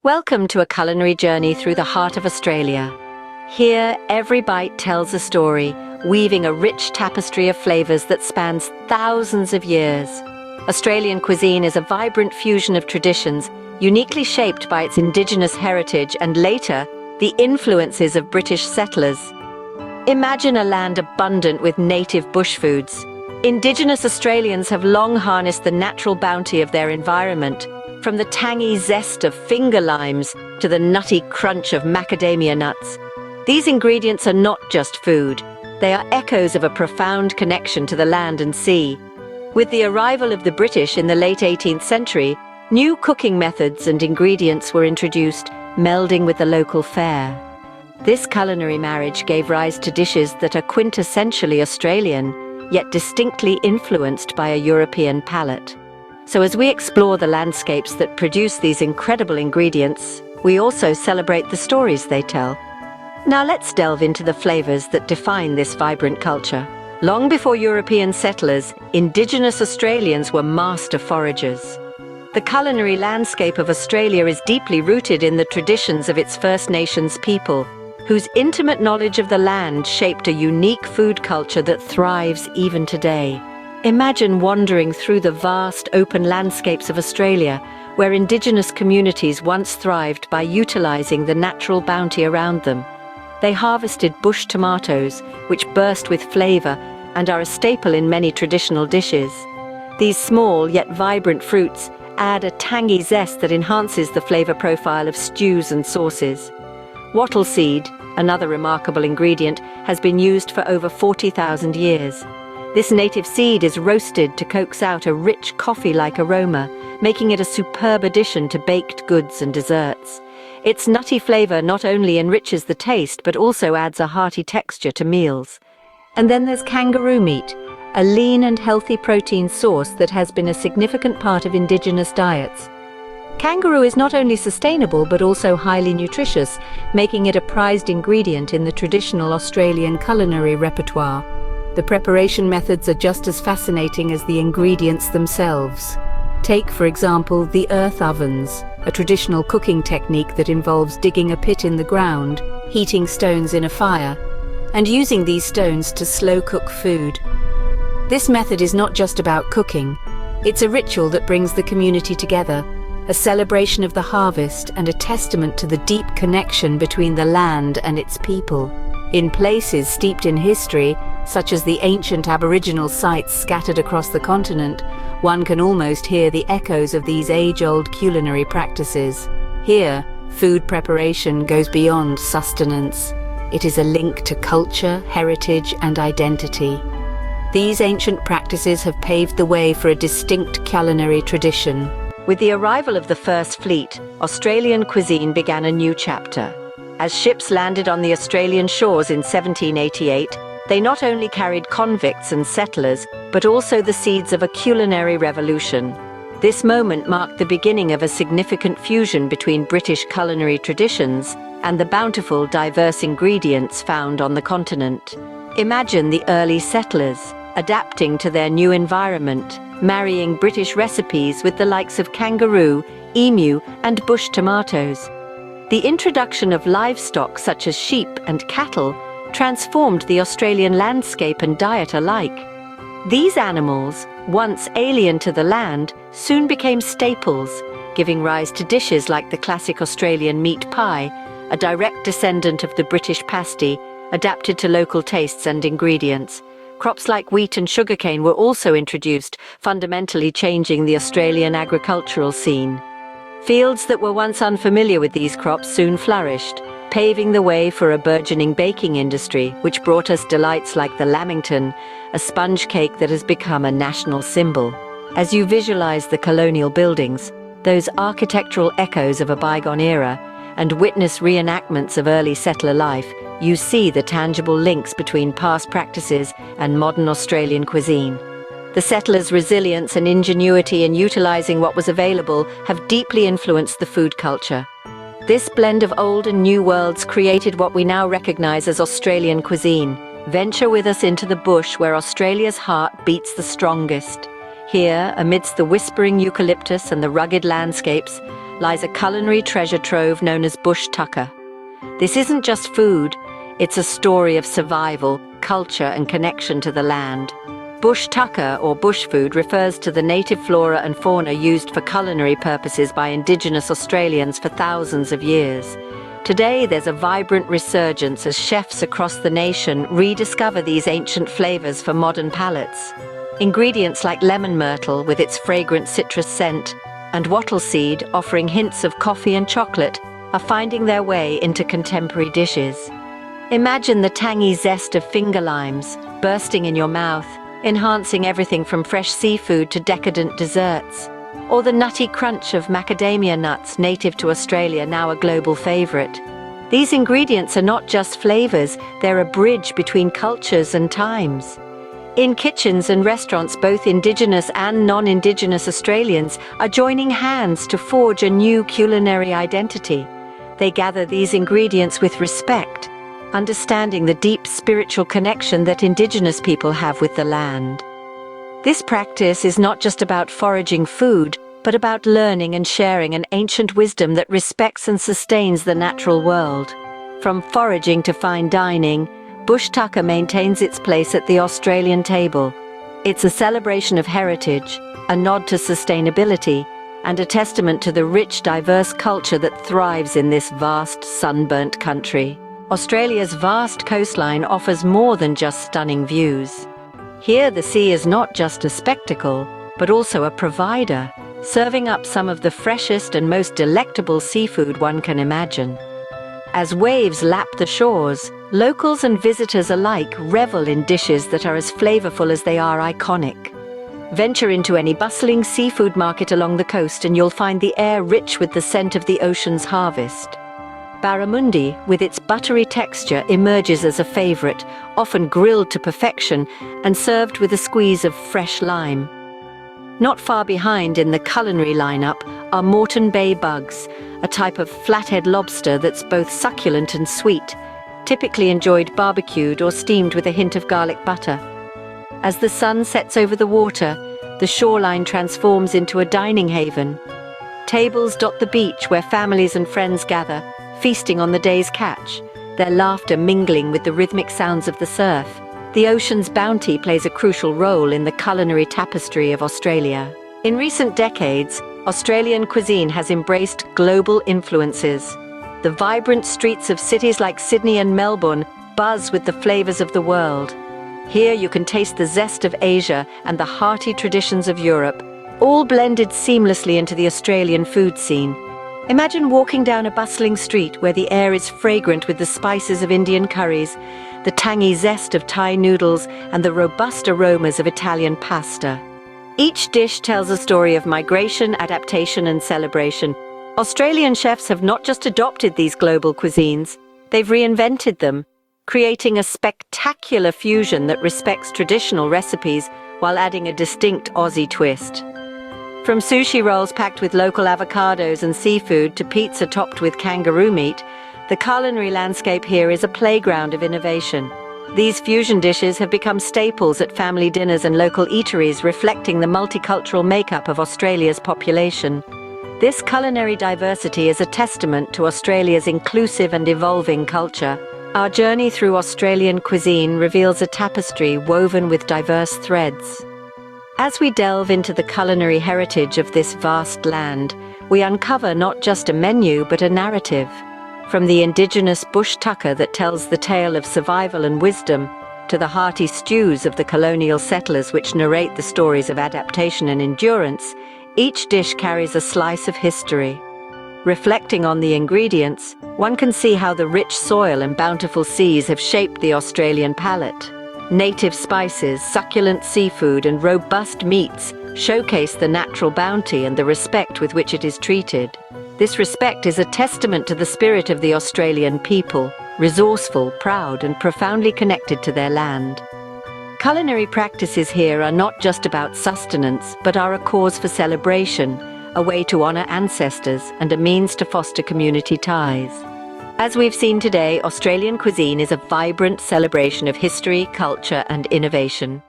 Welcome to a culinary journey through the heart of Australia. Here, every bite tells a story, weaving a rich tapestry of flavors that spans thousands of years. Australian cuisine is a vibrant fusion of traditions, uniquely shaped by its indigenous heritage and later, the influences of British settlers. Imagine a land abundant with native bush foods. Indigenous Australians have long harnessed the natural bounty of their environment, from the tangy zest of finger limes to the nutty crunch of macadamia nuts. These ingredients are not just food, they are echoes of a profound connection to the land and sea. With the arrival of the British in the late 18th century, new cooking methods and ingredients were introduced, melding with the local fare. This culinary marriage gave rise to dishes that are quintessentially Australian, yet distinctly influenced by a European palate. So as we explore the landscapes that produce these incredible ingredients, we also celebrate the stories they tell. Now let's delve into the flavors that define this vibrant culture. Long before European settlers, Indigenous Australians were master foragers. The culinary landscape of Australia is deeply rooted in the traditions of its First Nations people, whose intimate knowledge of the land shaped a unique food culture that thrives even today. Imagine wandering through the vast open landscapes of Australia, where Indigenous communities once thrived by utilising the natural bounty around them. They harvested bush tomatoes, which burst with flavour and are a staple in many traditional dishes. These small yet vibrant fruits add a tangy zest that enhances the flavour profile of stews and sauces. Wattle seed, another remarkable ingredient, has been used for over 40,000 years. This native seed is roasted to coax out a rich coffee-like aroma, making it a superb addition to baked goods and desserts. Its nutty flavor not only enriches the taste, but also adds a hearty texture to meals. And then there's kangaroo meat, a lean and healthy protein source that has been a significant part of Indigenous diets. Kangaroo is not only sustainable, but also highly nutritious, making it a prized ingredient in the traditional Australian culinary repertoire. The preparation methods are just as fascinating as the ingredients themselves. Take, for example, the earth ovens, a traditional cooking technique that involves digging a pit in the ground, heating stones in a fire, and using these stones to slow-cook food. This method is not just about cooking, it's a ritual that brings the community together, a celebration of the harvest and a testament to the deep connection between the land and its people. In places steeped in history, such as the ancient Aboriginal sites scattered across the continent, one can almost hear the echoes of these age-old culinary practices. Here, food preparation goes beyond sustenance. It is a link to culture, heritage, and identity. These ancient practices have paved the way for a distinct culinary tradition. With the arrival of the First Fleet, Australian cuisine began a new chapter. As ships landed on the Australian shores in 1788, they not only carried convicts and settlers, but also the seeds of a culinary revolution. This moment marked the beginning of a significant fusion between British culinary traditions and the bountiful, diverse ingredients found on the continent. Imagine the early settlers adapting to their new environment, marrying British recipes with the likes of kangaroo, emu, and bush tomatoes. The introduction of livestock such as sheep and cattle transformed the Australian landscape and diet alike. These animals, once alien to the land, soon became staples, giving rise to dishes like the classic Australian meat pie, a direct descendant of the British pasty, adapted to local tastes and ingredients. Crops like wheat and sugarcane were also introduced, fundamentally changing the Australian agricultural scene. Fields that were once unfamiliar with these crops soon flourished, paving the way for a burgeoning baking industry, which brought us delights like the lamington, a sponge cake that has become a national symbol. As you visualize the colonial buildings, those architectural echoes of a bygone era, and witness reenactments of early settler life, you see the tangible links between past practices and modern Australian cuisine. The settlers' resilience and ingenuity in utilising what was available have deeply influenced the food culture. This blend of old and new worlds created what we now recognise as Australian cuisine. Venture with us into the bush where Australia's heart beats the strongest. Here, amidst the whispering eucalyptus and the rugged landscapes, lies a culinary treasure trove known as bush tucker. This isn't just food, it's a story of survival, culture and connection to the land. Bush tucker, or bush food, refers to the native flora and fauna used for culinary purposes by Indigenous Australians for thousands of years. Today, there's a vibrant resurgence as chefs across the nation rediscover these ancient flavors for modern palates. Ingredients like lemon myrtle with its fragrant citrus scent and wattle seed, offering hints of coffee and chocolate, are finding their way into contemporary dishes. Imagine the tangy zest of finger limes bursting in your mouth, enhancing everything from fresh seafood to decadent desserts. Or the nutty crunch of macadamia nuts native to Australia, now a global favorite. These ingredients are not just flavors, they're a bridge between cultures and times. In kitchens and restaurants, both Indigenous and non-Indigenous Australians are joining hands to forge a new culinary identity. They gather these ingredients with respect, understanding the deep spiritual connection that Indigenous people have with the land. This practice is not just about foraging food, but about learning and sharing an ancient wisdom that respects and sustains the natural world. From foraging to fine dining, bush tucker maintains its place at the Australian table. It's a celebration of heritage, a nod to sustainability, and a testament to the rich, diverse culture that thrives in this vast, sunburnt country. Australia's vast coastline offers more than just stunning views. Here, the sea is not just a spectacle, but also a provider, serving up some of the freshest and most delectable seafood one can imagine. As waves lap the shores, locals and visitors alike revel in dishes that are as flavorful as they are iconic. Venture into any bustling seafood market along the coast and you'll find the air rich with the scent of the ocean's harvest. Barramundi, with its buttery texture, emerges as a favorite, often grilled to perfection and served with a squeeze of fresh lime. Not far behind in the culinary lineup are Moreton Bay bugs, a type of flathead lobster that's both succulent and sweet, typically enjoyed barbecued or steamed with a hint of garlic butter. As the sun sets over the water, the shoreline transforms into a dining haven. Tables dot the beach where families and friends gather, feasting on the day's catch, their laughter mingling with the rhythmic sounds of the surf. The ocean's bounty plays a crucial role in the culinary tapestry of Australia. In recent decades, Australian cuisine has embraced global influences. The vibrant streets of cities like Sydney and Melbourne buzz with the flavors of the world. Here you can taste the zest of Asia and the hearty traditions of Europe, all blended seamlessly into the Australian food scene. Imagine walking down a bustling street where the air is fragrant with the spices of Indian curries, the tangy zest of Thai noodles, and the robust aromas of Italian pasta. Each dish tells a story of migration, adaptation, and celebration. Australian chefs have not just adopted these global cuisines, they've reinvented them, creating a spectacular fusion that respects traditional recipes while adding a distinct Aussie twist. From sushi rolls packed with local avocados and seafood to pizza topped with kangaroo meat, the culinary landscape here is a playground of innovation. These fusion dishes have become staples at family dinners and local eateries, reflecting the multicultural makeup of Australia's population. This culinary diversity is a testament to Australia's inclusive and evolving culture. Our journey through Australian cuisine reveals a tapestry woven with diverse threads. As we delve into the culinary heritage of this vast land, we uncover not just a menu but a narrative. From the Indigenous bush tucker that tells the tale of survival and wisdom, to the hearty stews of the colonial settlers which narrate the stories of adaptation and endurance, each dish carries a slice of history. Reflecting on the ingredients, one can see how the rich soil and bountiful seas have shaped the Australian palate. Native spices, succulent seafood, and robust meats showcase the natural bounty and the respect with which it is treated. This respect is a testament to the spirit of the Australian people, resourceful, proud, and profoundly connected to their land. Culinary practices here are not just about sustenance, but are a cause for celebration, a way to honor ancestors, and a means to foster community ties. As we've seen today, Australian cuisine is a vibrant celebration of history, culture, and innovation.